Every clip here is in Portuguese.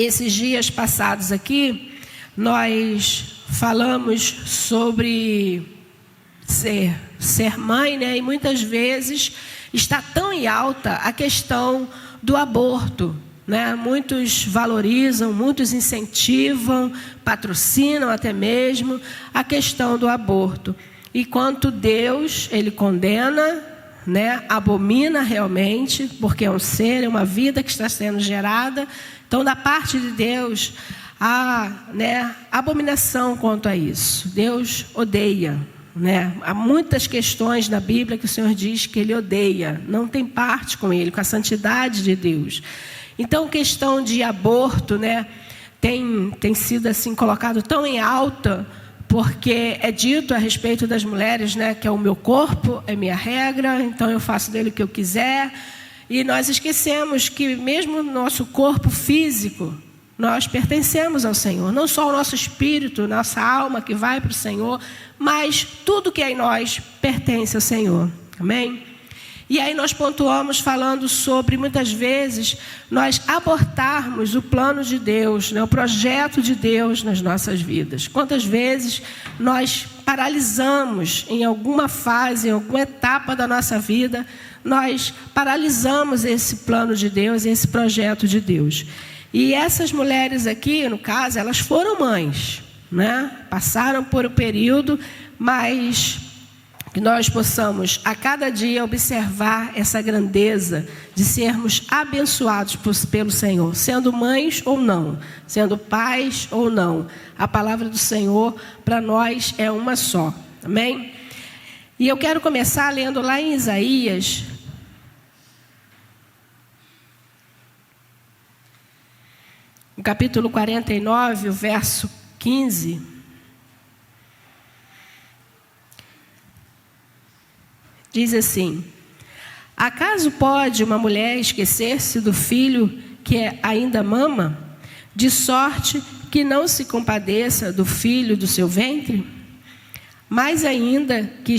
esses dias passados aqui, nós falamos sobre ser mãe, né? E muitas vezes está tão em alta a questão do aborto, né? Muitos valorizam, muitos incentivam, patrocinam até mesmo a questão do aborto. Enquanto Deus, Ele condena, né? Abomina realmente, porque é um ser, é uma vida que está sendo gerada. Então, da parte de Deus, há, né, abominação quanto a isso. Deus odeia, né? Há muitas questões na Bíblia que o Senhor diz que Ele odeia, não tem parte com Ele, com a santidade de Deus. Então, questão de aborto, né, tem sido assim colocado tão em alta, porque é dito a respeito das mulheres, né, que é o meu corpo, é minha regra, então eu faço dele o que eu quiser. E nós esquecemos que mesmo no nosso corpo físico, nós pertencemos ao Senhor. Não só o nosso espírito, nossa alma que vai para o Senhor, mas tudo que é em nós pertence ao Senhor. Amém? E aí nós pontuamos falando sobre, muitas vezes, nós abortarmos o plano de Deus, né, o projeto de Deus nas nossas vidas. Quantas vezes nós paralisamos em alguma fase, em alguma etapa da nossa vida, nós paralisamos esse plano de Deus, esse projeto de Deus. E essas mulheres aqui, no caso, elas foram mães, né? Passaram por um período, mas que nós possamos a cada dia observar essa grandeza de sermos abençoados pelo Senhor, sendo mães ou não, sendo pais ou não. A palavra do Senhor para nós é uma só, amém? E eu quero começar lendo lá em Isaías, no capítulo 49, o verso 15. Diz assim: acaso pode uma mulher esquecer-se do filho que ainda mama, de sorte que não se compadeça do filho do seu ventre? Mais ainda que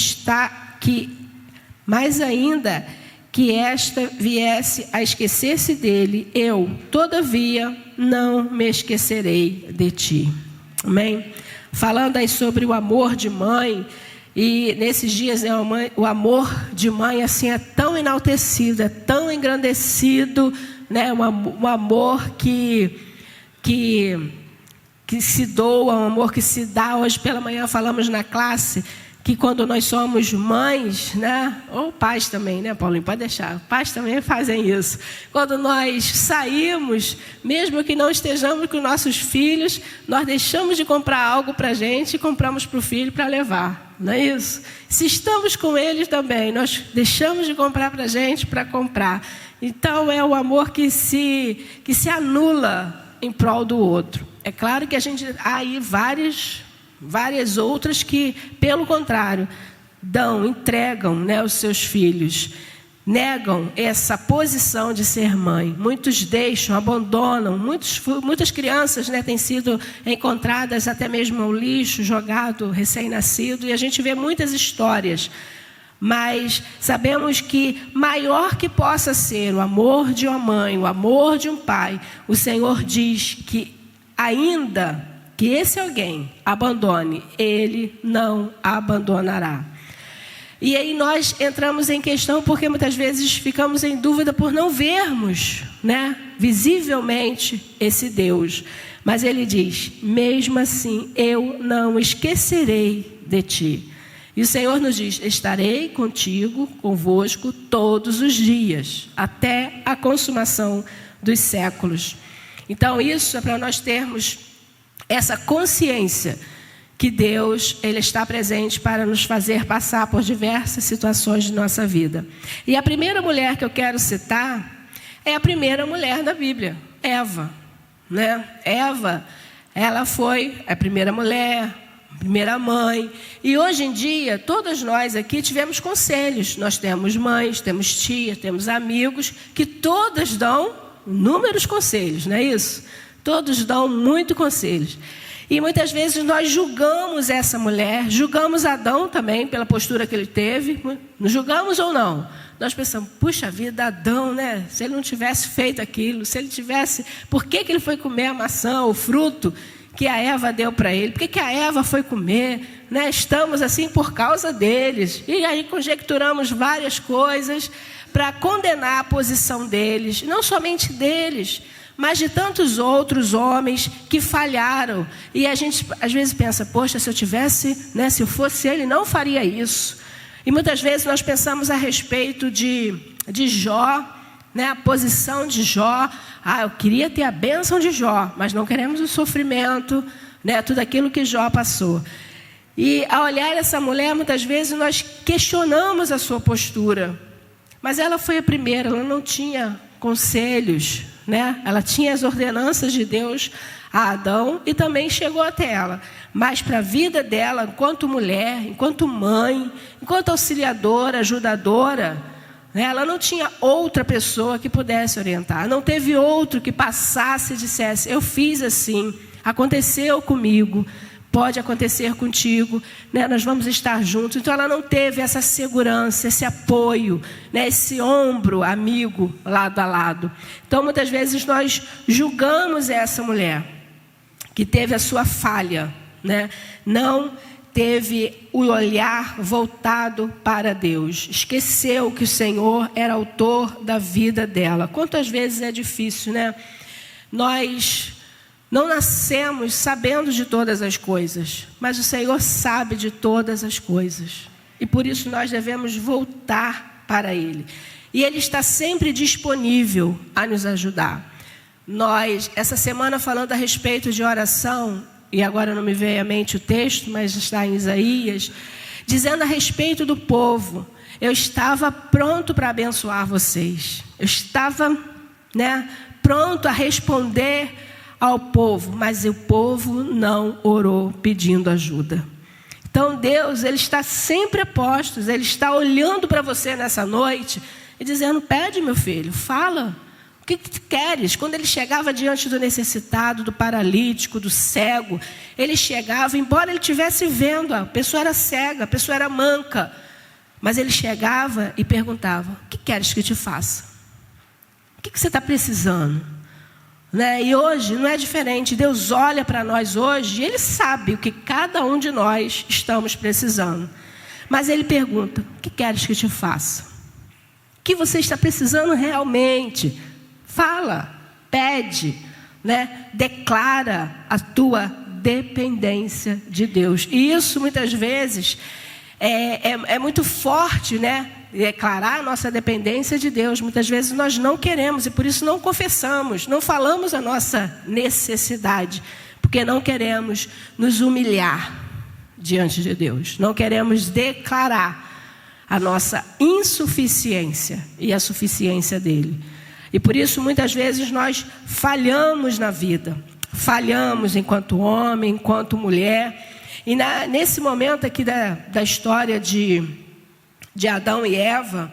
esta viesse a esquecer-se dele, eu, todavia, não me esquecerei de ti. Amém? Falando aí sobre o amor de mãe, e nesses dias, né, o amor de mãe assim é tão enaltecido, é tão engrandecido, né, um amor que se doa, um amor que se dá. Hoje pela manhã falamos na classe que quando nós somos mães, né, ou pais também, né, Paulinho, pode deixar, pais também fazem isso. Quando nós saímos, mesmo que não estejamos com nossos filhos, nós deixamos de comprar algo para a gente e compramos para o filho para levar, não é isso? Se estamos com eles também, nós deixamos de comprar para a gente para comprar. Então é o amor que se anula em prol do outro. É claro que há aí várias outras que, pelo contrário, entregam, né, os seus filhos, negam essa posição de ser mãe. Muitos deixam, abandonam, muitas crianças, né, têm sido encontradas até mesmo no lixo, jogado, recém-nascido, e a gente vê muitas histórias. Mas sabemos que maior que possa ser o amor de uma mãe, o amor de um pai, o Senhor diz que ainda que esse alguém abandone, Ele não abandonará. E aí nós entramos em questão porque muitas vezes ficamos em dúvida por não vermos, né, visivelmente esse Deus. Mas Ele diz, mesmo assim, eu não esquecerei de ti. E o Senhor nos diz, estarei convosco todos os dias, até a consumação dos séculos. Então isso é para nós termos essa consciência que Deus, Ele está presente para nos fazer passar por diversas situações de nossa vida. E a primeira mulher que eu quero citar é a primeira mulher da Bíblia, Eva, né? Eva, ela foi a primeira mulher, a primeira mãe. E hoje em dia, todas nós aqui tivemos conselhos. Nós temos mães, temos tias, temos amigos, que todas dão inúmeros conselhos, não é isso? Todos dão muito conselhos. E muitas vezes nós julgamos essa mulher, julgamos Adão também pela postura que ele teve. Nos julgamos ou não? nós pensamos, puxa vida, Adão, né? Se ele não tivesse feito aquilo, se ele tivesse... Por que ele foi comer a maçã, o fruto que a Eva deu para ele? Por que a Eva foi comer? Né? Estamos assim por causa deles. E aí conjecturamos várias coisas para condenar a posição deles. Não somente deles, mas de tantos outros homens que falharam. E a gente às vezes pensa, poxa, se eu tivesse, né, se eu fosse ele, não faria isso. E muitas vezes nós pensamos a respeito de Jó, né, a posição de Jó. Eu queria ter a bênção de Jó, mas não queremos o sofrimento, né, tudo aquilo que Jó passou. E ao olhar essa mulher, muitas vezes nós questionamos a sua postura. Mas ela foi a primeira, ela não tinha conselhos, né? Ela tinha as ordenanças de Deus a Adão e também chegou até ela. Mas para a vida dela, enquanto mulher, enquanto mãe, enquanto auxiliadora, ajudadora, né, ela não tinha outra pessoa que pudesse orientar. Não teve outro que passasse e dissesse, eu fiz assim, aconteceu comigo, pode acontecer contigo, né? Nós vamos estar juntos. Então ela não teve essa segurança, esse apoio, né? Esse ombro amigo lado a lado. Então muitas vezes nós julgamos essa mulher que teve a sua falha, né? Não teve o olhar voltado para Deus. Esqueceu que o Senhor era autor da vida dela. Quantas vezes é difícil, né? Nós não nascemos sabendo de todas as coisas, mas o Senhor sabe de todas as coisas. E por isso nós devemos voltar para Ele. E Ele está sempre disponível a nos ajudar. Nós, essa semana, falando a respeito de oração, e agora não me veio à mente o texto, mas está em Isaías, dizendo a respeito do povo, eu estava pronto para abençoar vocês. Eu estava, né, pronto a responder ao povo, mas o povo não orou pedindo ajuda. Então Deus, Ele está sempre a postos, Ele está olhando para você nessa noite e dizendo, pede meu filho, fala, o que tu queres? Quando Ele chegava diante do necessitado, do paralítico, do cego, Ele chegava, embora Ele estivesse vendo, a pessoa era cega, a pessoa era manca, mas Ele chegava e perguntava, o que queres que te faça? O que você está precisando? Né? E hoje não é diferente. Deus olha para nós hoje e Ele sabe o que cada um de nós estamos precisando. Mas Ele pergunta, o que queres que te faça? O que você está precisando realmente? Fala, pede, né? Declara a tua dependência de Deus. E isso muitas vezes é muito forte, né? Declarar a nossa dependência de Deus. Muitas vezes nós não queremos e por isso não confessamos, não falamos a nossa necessidade, porque não queremos nos humilhar diante de Deus, não queremos declarar a nossa insuficiência e a suficiência dele. E por isso muitas vezes nós falhamos na vida, falhamos enquanto homem, enquanto mulher. E nesse momento aqui da história de Adão e Eva,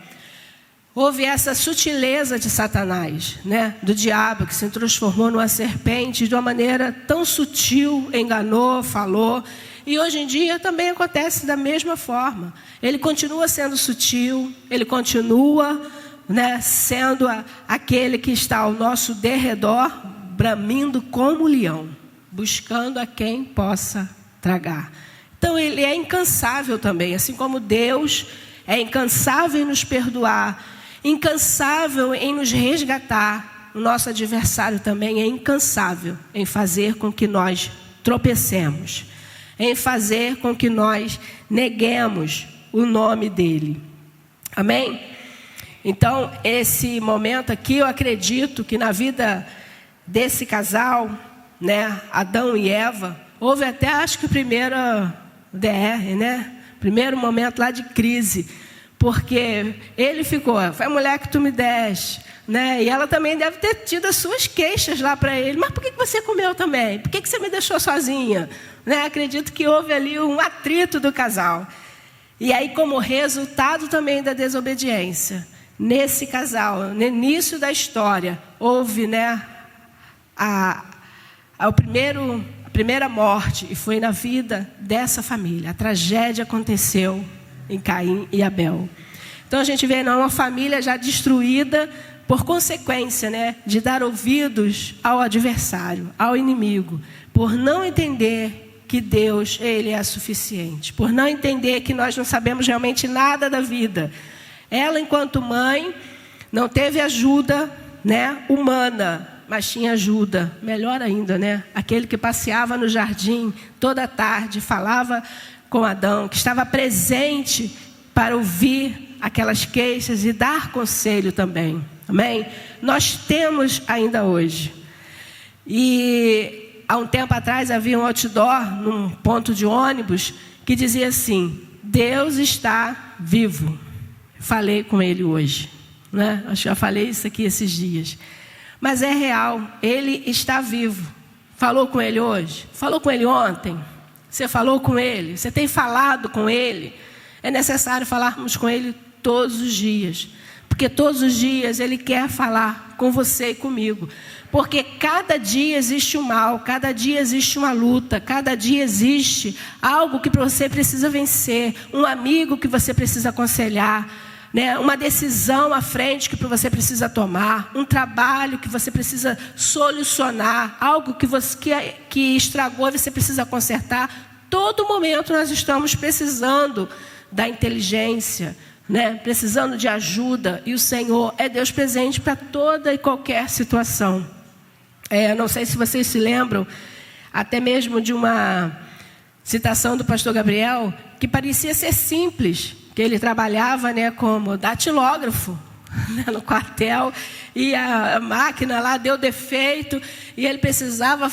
houve essa sutileza de Satanás, né? Do diabo, que se transformou numa serpente de uma maneira tão sutil, enganou, falou. E hoje em dia também acontece da mesma forma. Ele continua sendo sutil, ele continua, né, sendo aquele que está ao nosso derredor, bramindo como leão, buscando a quem possa tragar. Então ele é incansável também, assim como Deus é incansável em nos perdoar, incansável em nos resgatar. O nosso adversário também é incansável em fazer com que nós tropecemos, em fazer com que nós neguemos o nome dele. Amém? Então, esse momento aqui, eu acredito que na vida desse casal, né, Adão e Eva, houve até, acho que o primeiro DR, né? Primeiro momento lá de crise, porque ele ficou, foi a mulher que tu me deste, né? E ela também deve ter tido as suas queixas lá para ele. Mas por que você comeu também? Por que você me deixou sozinha? Né? Acredito que houve ali um atrito do casal. E aí, como resultado também da desobediência, nesse casal, no início da história, houve, né, a primeira morte, e foi na vida dessa família. A tragédia aconteceu em Caim e Abel. Então a gente vê uma família já destruída por consequência, né, de dar ouvidos ao adversário, ao inimigo, por não entender que Deus, Ele é suficiente, por não entender que nós não sabemos realmente nada da vida. Ela, enquanto mãe, não teve ajuda, né, humana, mas tinha ajuda, melhor ainda, né, aquele que passeava no jardim toda tarde, falava com Adão, que estava presente para ouvir aquelas queixas e dar conselho também. Amém? Nós temos ainda hoje. E há um tempo atrás havia um outdoor num ponto de ônibus que dizia assim: Deus está vivo. Falei com ele hoje, né? Acho que já falei isso aqui esses dias. Mas é real, Ele está vivo. Falou com Ele hoje? Falou com Ele ontem? Você falou com Ele? Você tem falado com Ele? É necessário falarmos com Ele todos os dias. Porque todos os dias Ele quer falar com você e comigo. Porque cada dia existe um mal, cada dia existe uma luta, cada dia existe algo que você precisa vencer, um amigo que você precisa aconselhar, né? Uma decisão à frente que você precisa tomar, um trabalho que você precisa solucionar, algo que estragou e você precisa consertar. Todo momento nós estamos precisando da inteligência, né? Precisando de ajuda, e o Senhor é Deus presente para toda e qualquer situação. Não sei se vocês se lembram até mesmo de uma citação do pastor Gabriel que parecia ser simples, que ele trabalhava, né, como datilógrafo, né, no quartel, e a máquina lá deu defeito e ele precisava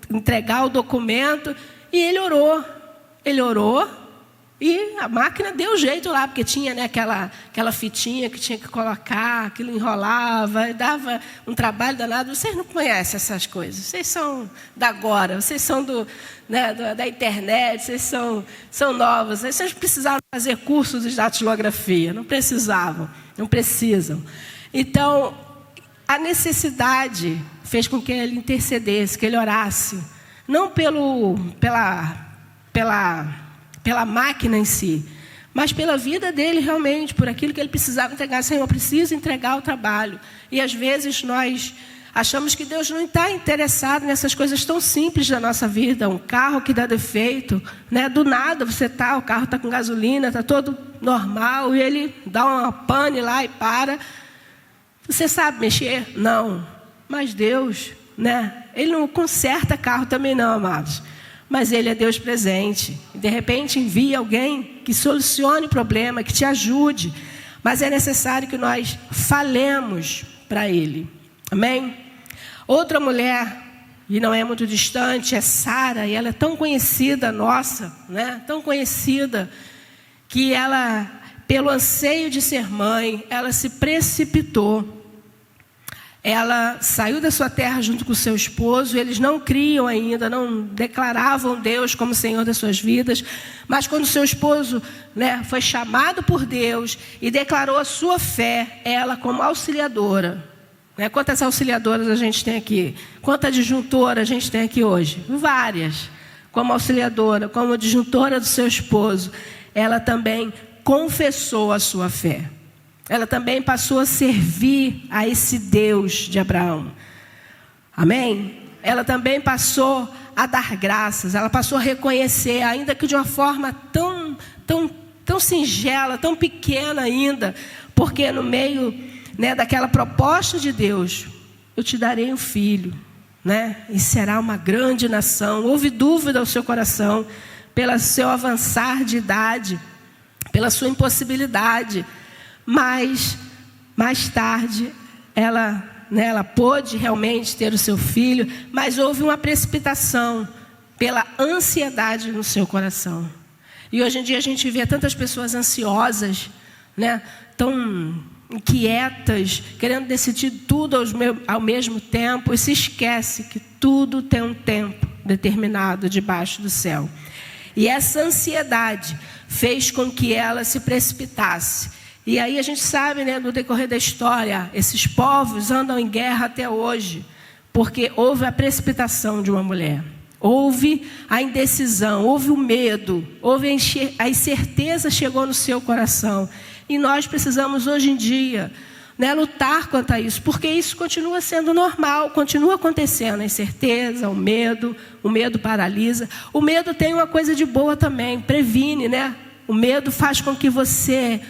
entregar o documento, e ele orou e a máquina deu jeito lá, porque tinha, né, aquela fitinha que tinha que colocar, aquilo enrolava e dava um trabalho danado. Vocês não conhecem essas coisas, vocês são da agora, vocês são da internet, vocês são novos. Vocês precisavam fazer cursos de datilografia, não precisam. Então, a necessidade fez com que ele intercedesse, que ele orasse, não pela máquina em si, mas pela vida dele realmente, por aquilo que ele precisava entregar. Senhor, eu preciso entregar o trabalho. E às vezes nós achamos que Deus não está interessado nessas coisas tão simples da nossa vida. Um carro que dá defeito, né? Do nada o carro está com gasolina, está todo normal, e ele dá uma pane lá e para. Você sabe mexer? Não. Mas Deus, né? Ele não conserta carro também não, amados. Mas Ele é Deus presente. De repente envia alguém que solucione o problema, que te ajude. Mas é necessário que nós falemos para Ele. Amém? Outra mulher, e não é muito distante, é Sara. E ela é tão conhecida nossa, né? Tão conhecida, que ela, pelo anseio de ser mãe, ela se precipitou. Ela saiu da sua terra junto com o seu esposo. Eles não criam ainda, não declaravam Deus como Senhor das suas vidas. Mas quando seu esposo, né, foi chamado por Deus e declarou a sua fé, ela como auxiliadora, né? Quantas auxiliadoras a gente tem aqui? Quanta adjuntora a gente tem aqui hoje? Várias. Como auxiliadora, como adjuntora do seu esposo, ela também confessou a sua fé. Ela também passou a servir a esse Deus de Abraão. Amém? Ela também passou a dar graças. Ela passou a reconhecer, ainda que de uma forma tão singela, tão pequena ainda. Porque no meio, né, daquela proposta de Deus, eu te darei um filho, né? E será uma grande nação. Houve dúvida ao seu coração, pelo seu avançar de idade, pela sua impossibilidade. Mas, mais tarde, ela pôde realmente ter o seu filho, mas houve uma precipitação pela ansiedade no seu coração. E hoje em dia a gente vê tantas pessoas ansiosas, né, tão inquietas, querendo decidir tudo ao mesmo tempo, e se esquece que tudo tem um tempo determinado debaixo do céu. E essa ansiedade fez com que ela se precipitasse. E aí a gente sabe, né, no decorrer da história, esses povos andam em guerra até hoje, porque houve a precipitação de uma mulher. houve a indecisão, houve o medo, houve a incerteza chegou no seu coração. E nós precisamos hoje em dia, né, lutar contra isso, porque isso continua sendo normal, continua acontecendo, a incerteza, o medo paralisa. O medo tem uma coisa de boa também, previne, né? O medo faz com que você,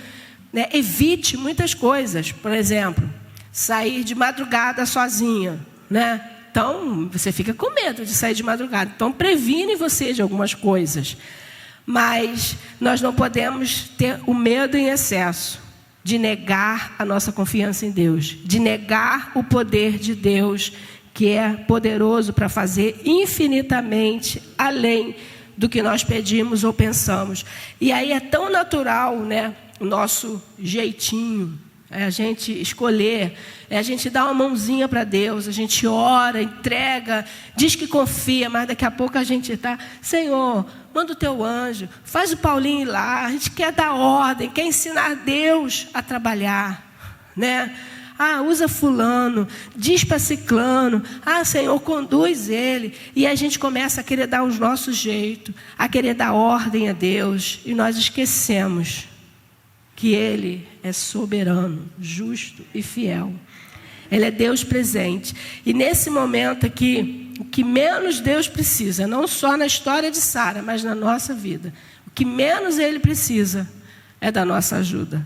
né, evite muitas coisas. Por exemplo, sair de madrugada sozinha, né? Então, você fica com medo de sair de madrugada. Então, previne você de algumas coisas. Mas nós não podemos ter o medo em excesso, de negar a nossa confiança em Deus, de negar o poder de Deus, que é poderoso para fazer infinitamente além do que nós pedimos ou pensamos. E aí é tão natural, né, o nosso jeitinho, é a gente escolher, é a gente dar uma mãozinha para Deus, a gente ora, entrega, diz que confia, mas daqui a pouco a gente está, Senhor, manda o teu anjo, faz o Paulinho ir lá, a gente quer dar ordem, quer ensinar Deus a trabalhar, né? Usa fulano, diz para ciclano, Senhor, conduz ele. E a gente começa a querer dar os nossos jeitos, a querer dar ordem a Deus, e nós esquecemos que Ele é soberano, justo e fiel. Ele é Deus presente. E nesse momento aqui, o que menos Deus precisa, não só na história de Sara, mas na nossa vida, o que menos Ele precisa é da nossa ajuda,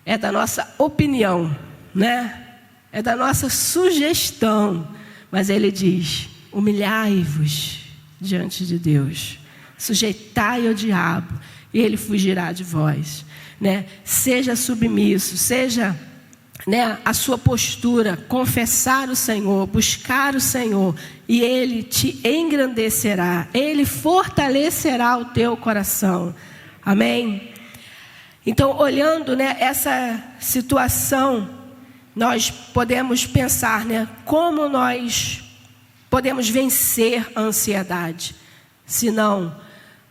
é da nossa opinião, né? É da nossa sugestão. Mas Ele diz, humilhai-vos diante de Deus, sujeitai ao diabo, e Ele fugirá de vós. Né? Seja submisso, seja, né, a sua postura, confessar o Senhor, buscar o Senhor, e Ele te engrandecerá, Ele fortalecerá o teu coração. Amém? Então, olhando, né, essa situação, nós podemos pensar, né, como nós podemos vencer a ansiedade, se não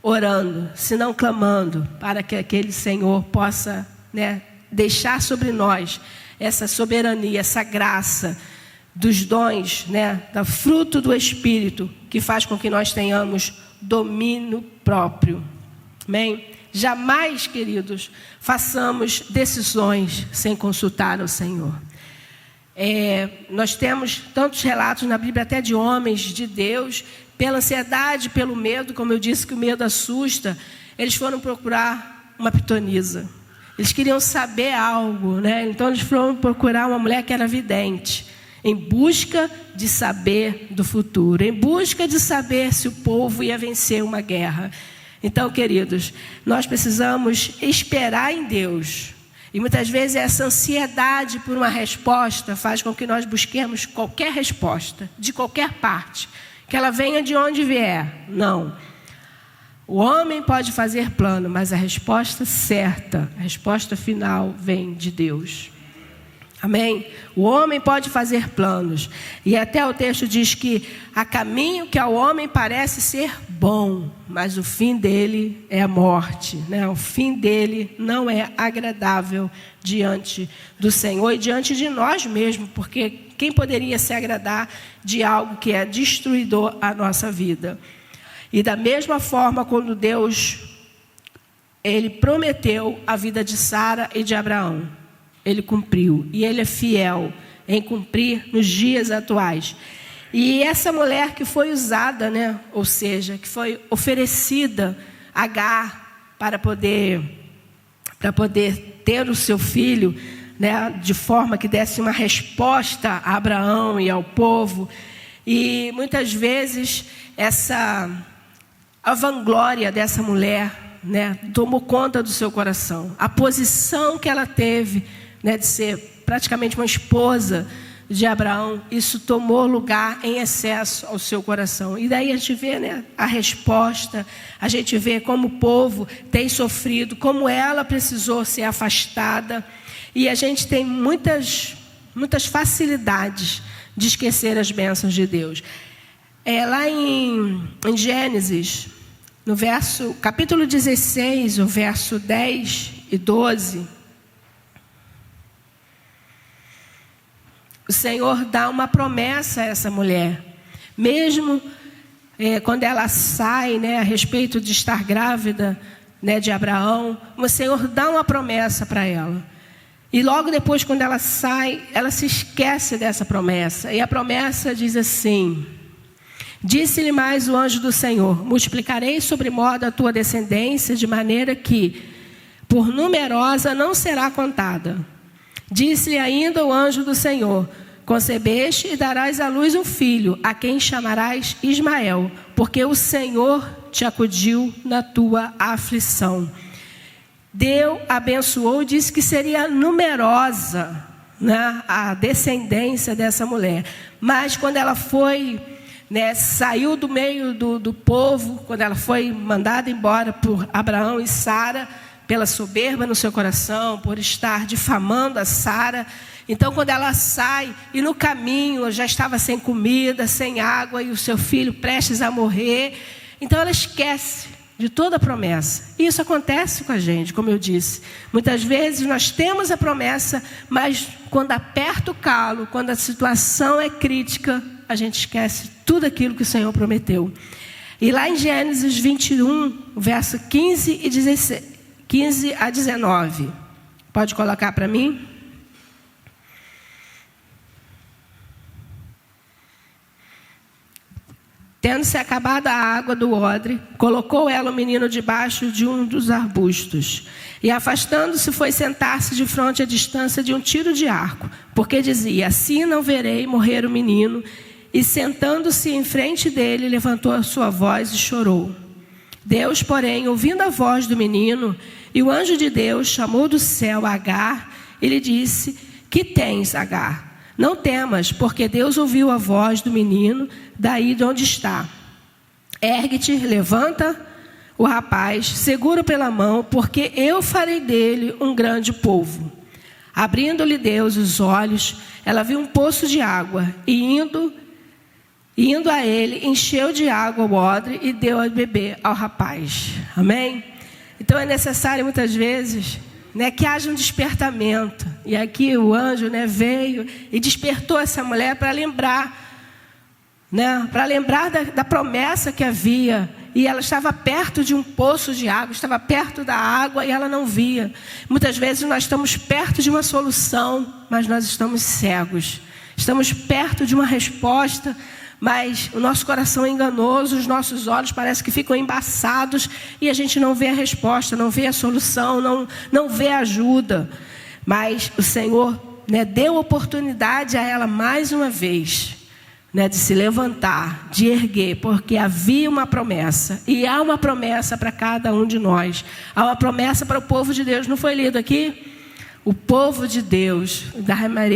orando, se não clamando, para que aquele Senhor possa, né, deixar sobre nós essa soberania, essa graça dos dons, né, do fruto do Espírito, que faz com que nós tenhamos domínio próprio. Amém? Jamais, queridos, façamos decisões sem consultar o Senhor. Nós temos tantos relatos na Bíblia, até de homens de Deus, pela ansiedade, pelo medo, como eu disse que o medo assusta, eles foram procurar uma pitonisa. Eles queriam saber algo, né? Então eles foram procurar uma mulher que era vidente, em busca de saber do futuro, em busca de saber se o povo ia vencer uma guerra. Então, queridos, nós precisamos esperar em Deus. E muitas vezes essa ansiedade por uma resposta faz com que nós busquemos qualquer resposta, de qualquer parte, que ela venha de onde vier. Não. O homem pode fazer plano, mas a resposta certa, a resposta final vem de Deus. Amém? O homem pode fazer planos. E até o texto diz que há caminho que ao homem parece ser bom, mas o fim dele é a morte, né? O fim dele não é agradável diante do Senhor e diante de nós mesmos, porque quem poderia se agradar de algo que é destruidor à nossa vida? E da mesma forma, quando Deus, Ele prometeu a vida de Sara e de Abraão, Ele cumpriu. E Ele é fiel em cumprir nos dias atuais. E essa mulher que foi usada, né? Ou seja, que foi oferecida a Agar para poder ter o seu filho, né? De forma que desse uma resposta a Abraão e ao povo. E muitas vezes a vanglória dessa mulher, né, tomou conta do seu coração. A posição que ela teve, né, de ser praticamente uma esposa de Abraão, isso tomou lugar em excesso ao seu coração. E daí a gente vê, né, a resposta, a gente vê como o povo tem sofrido, como ela precisou ser afastada. E a gente tem muitas facilidades de esquecer as bênçãos de Deus. Lá em Gênesis, no capítulo 16, o verso 10 e 12, o Senhor dá uma promessa a essa mulher. Mesmo quando ela sai, né, a respeito de estar grávida, né, de Abraão, o Senhor dá uma promessa para ela. E logo depois, quando ela sai, ela se esquece dessa promessa. E a promessa diz assim: disse-lhe mais o anjo do Senhor: multiplicarei sobremodo a tua descendência, de maneira que, por numerosa, não será contada. Disse-lhe ainda o anjo do Senhor: concebeste e darás à luz um filho, a quem chamarás Ismael, porque o Senhor te acudiu na tua aflição. Deus abençoou e disse que seria numerosa, né, a descendência dessa mulher. Mas quando ela foi, né, saiu do meio do povo, quando ela foi mandada embora por Abraão e Sara, pela soberba no seu coração, por estar difamando a Sara. Então, quando ela sai, e no caminho já estava sem comida, sem água, e o seu filho prestes a morrer, então ela esquece de toda a promessa. E isso acontece com a gente, como eu disse. Muitas vezes nós temos a promessa, mas quando aperta o calo, quando a situação é crítica, a gente esquece tudo aquilo que o Senhor prometeu. E lá em Gênesis 21, verso 15 e 16, 15 a 19. Pode colocar para mim? Tendo-se acabado a água do odre, colocou ela o menino debaixo de um dos arbustos. E afastando-se, foi sentar-se de fronte à distância de um tiro de arco, porque dizia: assim não verei morrer o menino. E sentando-se em frente dele, levantou a sua voz e chorou. Deus, porém, ouvindo a voz do menino, e o anjo de Deus chamou do céu Agar, e lhe disse: que tens, Agar? Não temas, porque Deus ouviu a voz do menino daí de onde está. Ergue-te, levanta o rapaz, segura-o pela mão, porque eu farei dele um grande povo. Abrindo-lhe Deus os olhos, ela viu um poço de água, e indo a ele, encheu de água o odre e deu a beber ao rapaz. Amém? Então é necessário muitas vezes, né, que haja um despertamento. E aqui o anjo, né, veio e despertou essa mulher para lembrar, né, para lembrar da promessa que havia. E ela estava perto de um poço de água, estava perto da água e ela não via. Muitas vezes nós estamos perto de uma solução, mas nós estamos cegos. Estamos perto de uma resposta, mas o nosso coração é enganoso, os nossos olhos parecem que ficam embaçados e a gente não vê a resposta, não vê a solução, não vê a ajuda. Mas o Senhor, né, deu oportunidade a ela mais uma vez, né, de se levantar, de erguer, porque havia uma promessa. E há uma promessa para cada um de nós. Há uma promessa para o povo de Deus. Não foi lido aqui? O povo de Deus,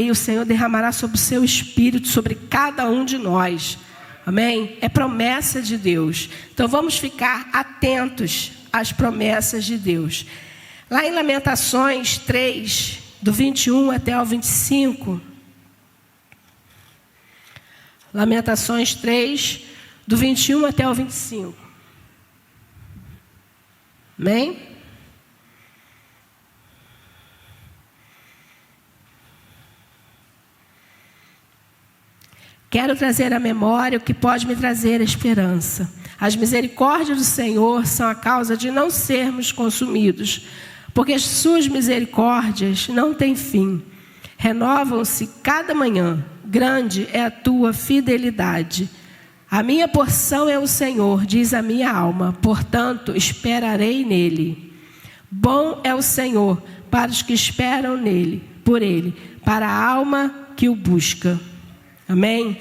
o Senhor derramará sobre o seu espírito, sobre cada um de nós. Amém? É promessa de Deus. Então vamos ficar atentos às promessas de Deus. Lá em Lamentações 3, do 21 até o 25. Lamentações 3, do 21 até o 25. Amém? Quero trazer à memória o que pode me trazer a esperança. As misericórdias do Senhor são a causa de não sermos consumidos, porque as suas misericórdias não têm fim. Renovam-se cada manhã. Grande é a tua fidelidade. A minha porção é o Senhor, diz a minha alma, portanto esperarei nele. Bom é o Senhor para os que esperam nele, por ele, para a alma que o busca. Amém?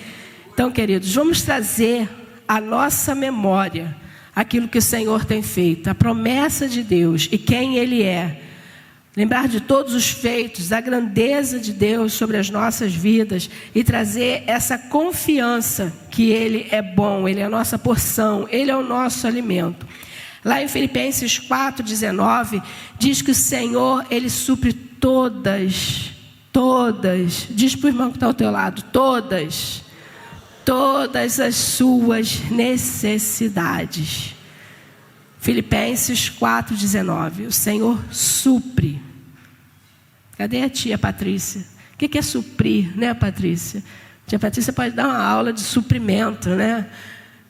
Então, queridos, vamos trazer à nossa memória aquilo que o Senhor tem feito, a promessa de Deus e quem Ele é. Lembrar de todos os feitos, da grandeza de Deus sobre as nossas vidas e trazer essa confiança que Ele é bom, Ele é a nossa porção, Ele é o nosso alimento. Lá em Filipenses 4,19, diz que o Senhor, Ele supre todas, diz para o irmão que está ao teu lado, todas as suas necessidades. Filipenses 4,19, o Senhor supre. Cadê a tia Patrícia? O que é suprir, né, Patrícia? Tia Patrícia pode dar uma aula de suprimento, né?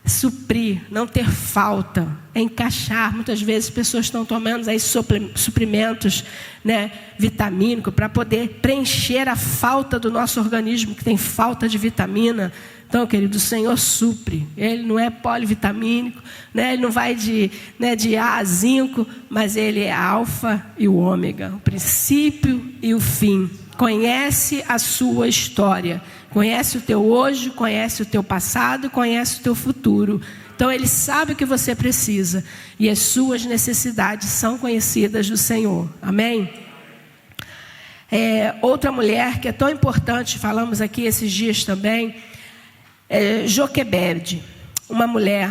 suprir, não ter falta, encaixar. Muitas vezes pessoas estão tomando aí suprimentos, né, vitamínicos, para poder preencher a falta do nosso organismo, que tem falta de vitamina. Então, querido, o Senhor supre. Ele não é polivitamínico, né? Ele não vai de A a zinco, mas Ele é alfa e o ômega, o princípio e o fim. Conhece a sua história, conhece o teu hoje, conhece o teu passado, conhece o teu futuro. Então Ele sabe o que você precisa e as suas necessidades são conhecidas do Senhor. Amém? Outra mulher que é tão importante, falamos aqui esses dias também, Joquebede, uma mulher.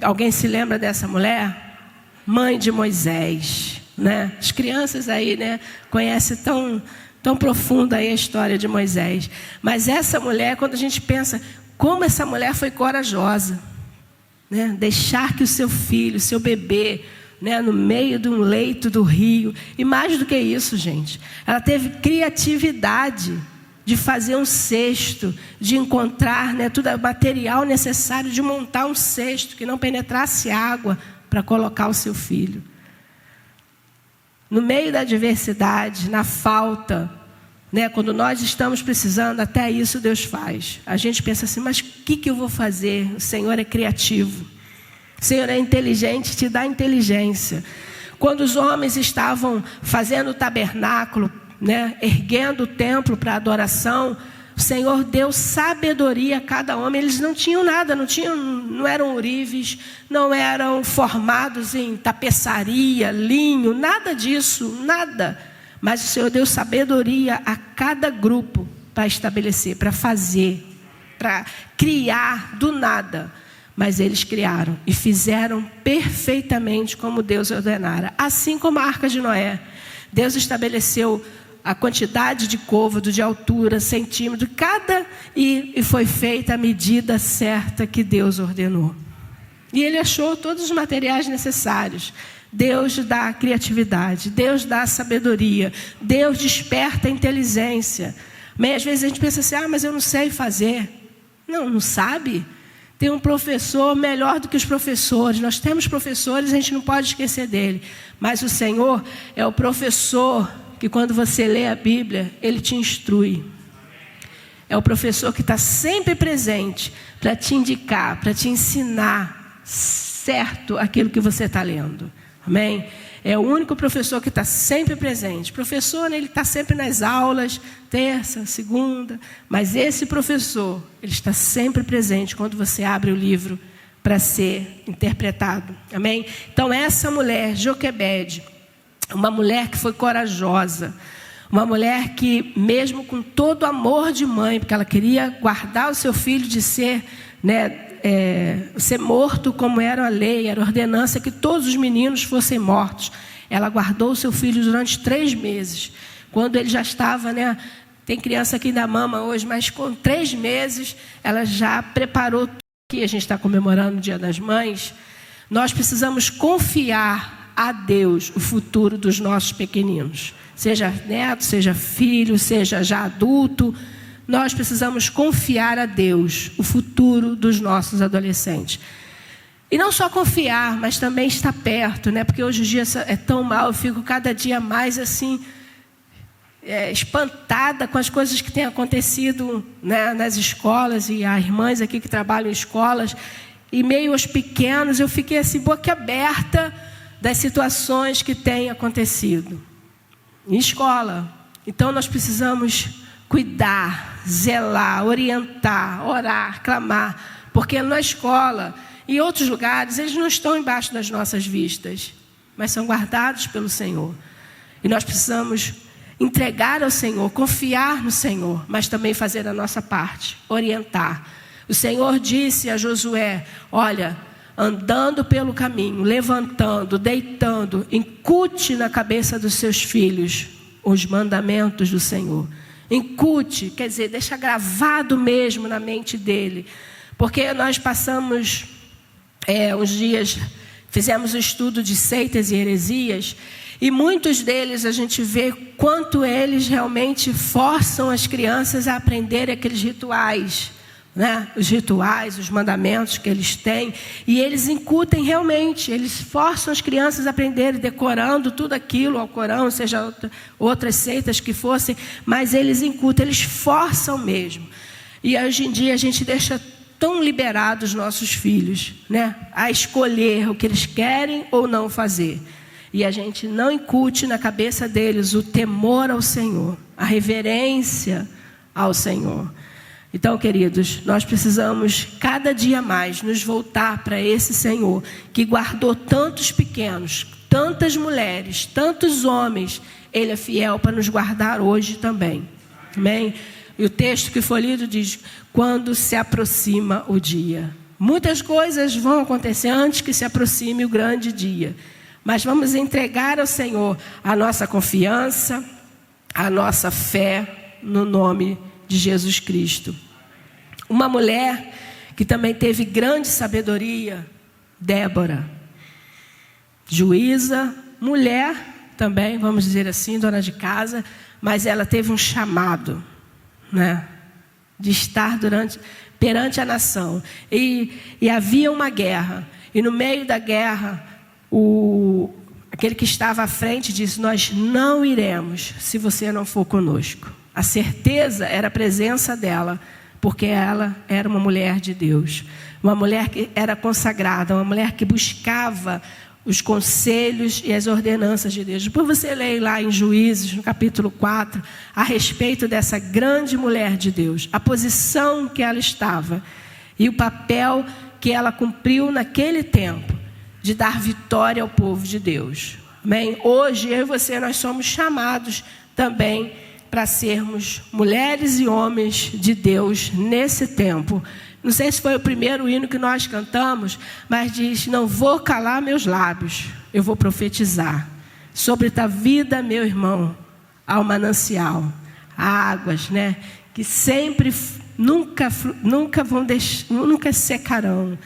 Alguém se lembra dessa mulher? Mãe de Moisés, né? As crianças aí, né, conhecem tão profunda aí a história de Moisés. Mas essa mulher, quando a gente pensa como essa mulher foi corajosa, né? Deixar que o seu filho, seu bebê, né, no meio de um leito do rio. E mais do que isso, gente, ela teve criatividade de fazer um cesto, de encontrar, né, todo o material necessário de montar um cesto que não penetrasse água para colocar o seu filho. No meio da adversidade, na falta, né, quando nós estamos precisando, até isso Deus faz. A gente pensa assim, mas o que eu vou fazer? O Senhor é criativo. O Senhor é inteligente, te dá inteligência. Quando os homens estavam fazendo o tabernáculo, né, erguendo o templo para adoração, o Senhor deu sabedoria a cada homem. Eles não tinham nada, não eram ourives, não eram formados em tapeçaria, linho, nada disso, nada. Mas o Senhor deu sabedoria a cada grupo para estabelecer, para fazer, para criar do nada. Mas eles criaram e fizeram perfeitamente como Deus ordenara. Assim como a Arca de Noé. Deus estabeleceu a quantidade de côvado, de altura, centímetro, e foi feita a medida certa que Deus ordenou. E ele achou todos os materiais necessários. Deus dá a criatividade, Deus dá a sabedoria, Deus desperta a inteligência. Mas às vezes a gente pensa assim, mas eu não sei fazer. Não sabe? Tem um professor melhor do que os professores. Nós temos professores, a gente não pode esquecer dele. Mas o Senhor é o professor que quando você lê a Bíblia, Ele te instrui. É o professor que está sempre presente para te indicar, para te ensinar certo aquilo que você está lendo. Amém? É o único professor que está sempre presente. Professor, né, ele está sempre nas aulas, terça, segunda. Mas esse professor, ele está sempre presente quando você abre o livro para ser interpretado. Amém? Então essa mulher, Joquebede, uma mulher que foi corajosa, uma mulher que mesmo com todo amor de mãe, porque ela queria guardar o seu filho de ser, né, ser morto como era a lei, era a ordenança que todos os meninos fossem mortos. Ela guardou o seu filho durante 3 meses. Quando ele já estava, né, tem criança aqui da mama hoje, mas com 3 meses ela já preparou tudo. Aqui a gente está comemorando o Dia das Mães. Nós precisamos confiar a Deus o futuro dos nossos pequeninos. Seja neto, seja filho, seja já adulto. Nós precisamos confiar a Deus o futuro dos nossos adolescentes. E não só confiar, mas também estar perto, né? Porque hoje em dia é tão mal, eu fico cada dia mais assim, espantada com as coisas que têm acontecido, né, nas escolas. E as irmãs aqui que trabalham em escolas, e meio aos pequenos, eu fiquei assim, boca aberta das situações que têm acontecido em escola. Então nós precisamos cuidar, zelar, orientar, orar, clamar, porque na escola e em outros lugares eles não estão embaixo das nossas vistas, mas são guardados pelo Senhor. E nós precisamos entregar ao Senhor, confiar no Senhor, mas também fazer a nossa parte, orientar. O Senhor disse a Josué, olha, andando pelo caminho, levantando, deitando, incute na cabeça dos seus filhos os mandamentos do Senhor. Incute, quer dizer, deixa gravado mesmo na mente dele. Porque nós passamos uns dias, fizemos um estudo de seitas e heresias, e muitos deles a gente vê quanto eles realmente forçam as crianças a aprenderem aqueles rituais, né, os rituais, os mandamentos que eles têm, e eles incutem realmente, eles forçam as crianças a aprenderem, decorando tudo aquilo, ao Corão, seja outras seitas que fossem, mas eles incutem, eles forçam mesmo. E hoje em dia a gente deixa tão liberados os nossos filhos, né, a escolher o que eles querem ou não fazer. E a gente não incute na cabeça deles o temor ao Senhor, a reverência ao Senhor. Então, queridos, nós precisamos cada dia mais nos voltar para esse Senhor que guardou tantos pequenos, tantas mulheres, tantos homens. Ele é fiel para nos guardar hoje também. Amém? E o texto que foi lido diz: quando se aproxima o dia. Muitas coisas vão acontecer antes que se aproxime o grande dia. Mas vamos entregar ao Senhor a nossa confiança, a nossa fé no nome de Jesus Cristo. Uma mulher que também teve grande sabedoria, Débora, juíza, mulher também, vamos dizer assim, dona de casa, mas ela teve um chamado, né, de estar perante a nação. E havia uma guerra, e no meio da guerra, aquele que estava à frente disse: nós não iremos se você não for conosco. A certeza era a presença dela, porque ela era uma mulher de Deus, uma mulher que era consagrada, uma mulher que buscava os conselhos e as ordenanças de Deus. Depois você lê lá em Juízes, no capítulo 4, a respeito dessa grande mulher de Deus, a posição que ela estava e o papel que ela cumpriu naquele tempo, de dar vitória ao povo de Deus. Amém? Hoje, eu e você, nós somos chamados também para sermos mulheres e homens de Deus nesse tempo. Não sei se foi o primeiro hino que nós cantamos, mas diz: não vou calar meus lábios, eu vou profetizar. Sobre tua vida, meu irmão, há um manancial, há águas, né, que sempre, nunca secarão,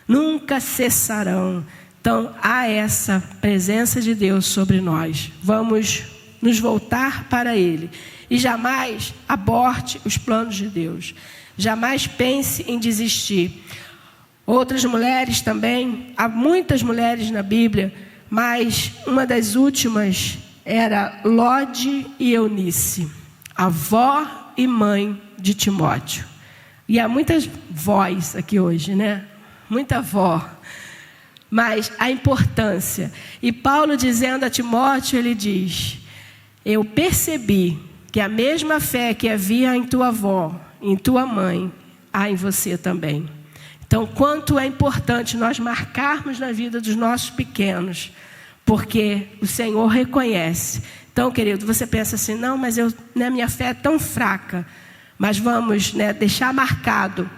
nunca cessarão. Então, há essa presença de Deus sobre nós. Vamos nos voltar para Ele. E jamais aborte os planos de Deus. Jamais pense em desistir. Outras mulheres também, há muitas mulheres na Bíblia, mas uma das últimas era Lode e Eunice, avó e mãe de Timóteo. E há muitas vós aqui hoje, né? Muita avó. Mas a importância. E Paulo, dizendo a Timóteo, ele diz: eu percebi que a mesma fé que havia em tua avó, em tua mãe, há em você também. Então, quanto é importante nós marcarmos na vida dos nossos pequenos, porque o Senhor reconhece. Então, querido, você pensa assim: não, mas minha fé é tão fraca. Mas vamos, né, deixar marcado,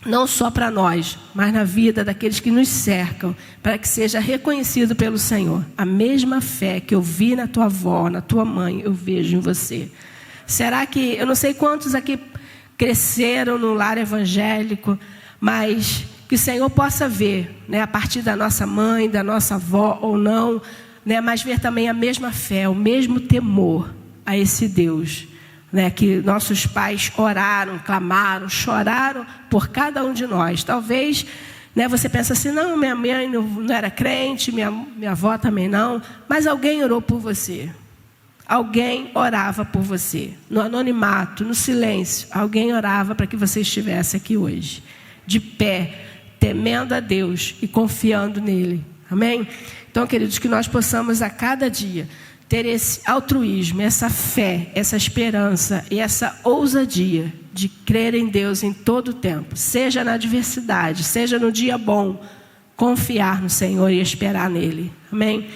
não só para nós, mas na vida daqueles que nos cercam, para que seja reconhecido pelo Senhor. A mesma fé que eu vi na tua avó, na tua mãe, eu vejo em você. Será que, eu não sei quantos aqui cresceram no lar evangélico, mas que o Senhor possa ver, né, a partir da nossa mãe, da nossa avó ou não, né, mas ver também a mesma fé, o mesmo temor a esse Deus, né, que nossos pais oraram, clamaram, choraram por cada um de nós. Talvez, né, você pensa assim: não, minha mãe não era crente, minha avó também não, mas alguém orou por você. Alguém orava por você. No anonimato, no silêncio, alguém orava para que você estivesse aqui hoje, de pé, temendo a Deus e confiando nele. Amém? Então, queridos, que nós possamos a cada dia ter esse altruísmo, essa fé, essa esperança e essa ousadia de crer em Deus em todo o tempo, seja na adversidade, seja no dia bom, confiar no Senhor e esperar nele. Amém?